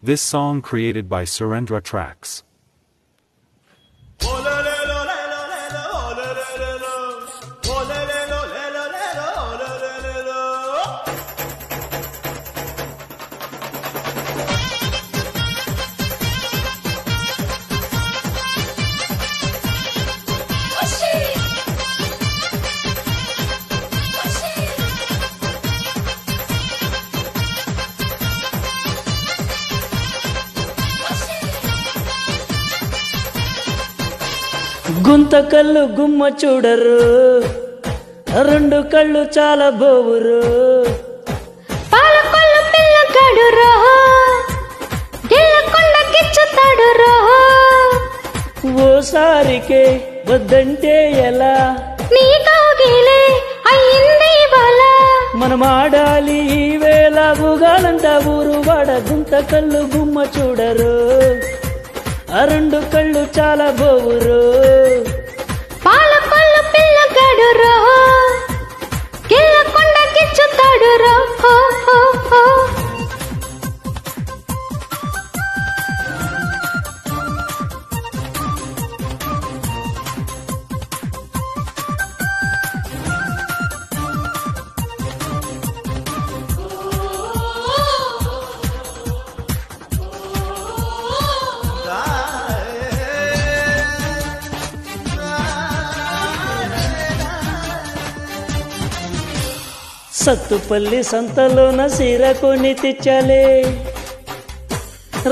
This song created by Surendra Tracks. గుంత కళ్ళు గుమ్మ చూడరు, రెండు కళ్ళు చాలా బోవురు. పాలకొల్లు పిల్లగాడు రో, గిల్లకొండ గిచ్చుతాడు రో. ఓసారికే వద్దంటే ఎలా, నీ కౌగిలే అయ్యింది బాల. మనం ఆడాలి ఈ వేళ ఊగాలంట ఊరు వాడ. గుంత కళ్ళు గుమ్మ చూడరు, రెండు కళ్ళు చాలా బోవురు. పాలకొల్లు పిల్లగాడు రో, గిల్లకొండ గిచ్చుతాడు రో. సత్తుపల్లి సంతలోన సీర కొని తెచ్చాలే,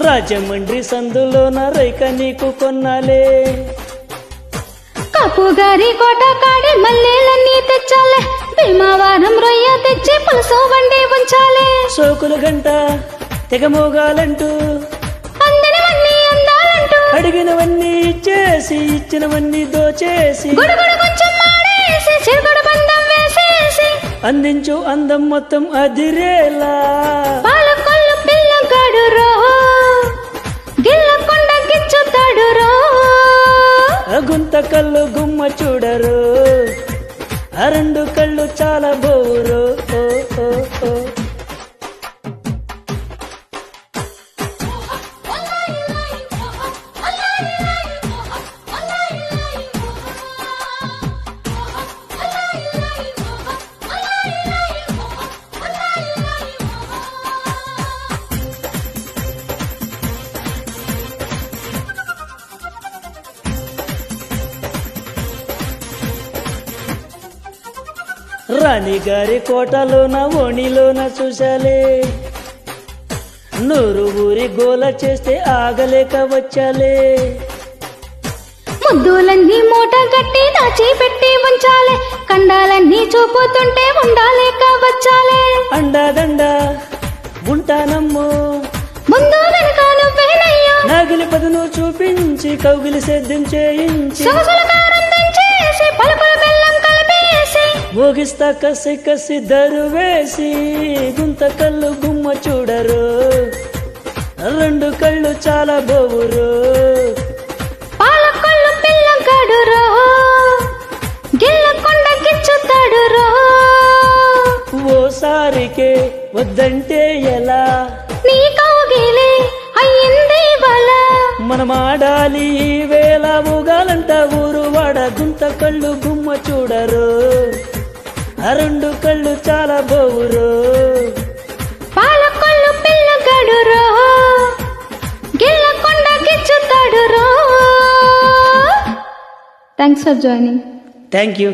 రాజమండ్రి సందులోన రైక నీకు కొన్నాలే. కాపుగారి కోట కాడి మల్లెలన్నీ తెచ్చాలే, భీమావారం రొయ్య తెచ్చి పులుసు వండి ఉంచాలే. సోకులు గంట తెగమోగాలంటూ, అందినవన్నీ అందాలంటూ, అడిగినవన్నీ ఇచ్చేసి ఇచ్చినవన్నీ దోచేసి, గుడుగుడు కొంచెం మాడేసి చిరుగుడు బంధం వేసేసి, అందించు అందం మొత్తం అదిరేలా. పాలకొల్లు పిల్లగాడు రో, గిల్లకొండ గిచ్చుతాడు రో. గుంత కళ్ళు గుమ్మ చూడరు, రెండు కళ్ళు చాలా బోరు. రాణిగారి కోటలోన ఓణిలోన చూశాలే, నూరు ఊరి గోల చేస్తే ఆగలేక వచ్చాలే. ముద్దులన్నీ మూట గట్టి దాచి పెట్టి ఉంచాలే, కండాలన్నీ చూపుతుంటే ఉండాలేక వచ్చాలే. అండాదండ ఉంటానమ్ము, ముందు వెనుక నువ్వేనయ్యా, నాగిలి పదును చూపించి కౌగిలి సేద్యం చేయించి, సొగసుల కారం దంచేసి పలుకుల బెల్లం కలిపేసి, మోగిస్తా కసి కసి దరువేసి. గుంత కళ్ళు గుమ్మ చూడరు, రెండు కళ్ళు చాలా బోవురు. పాలకొల్లు పిల్లగాడు రో, గిల్లకొండ గిచ్చుతాడు రో. ఓసారికే వద్దంటే ఎలా, నీ కౌగిలే అయ్యింది బాల. మనం ఆడాలి ఈ వేళ ఊగాలంట ఊరు వాడ. గుంత కళ్ళు గుమ్మ చూడరు, రెండు కళ్ళు చాలా బోవురు. పాలకొల్లు పిల్లగాడు రో, గిల్లకొండ గిచ్చుతాడు రో. Thanks for joining. Thank you.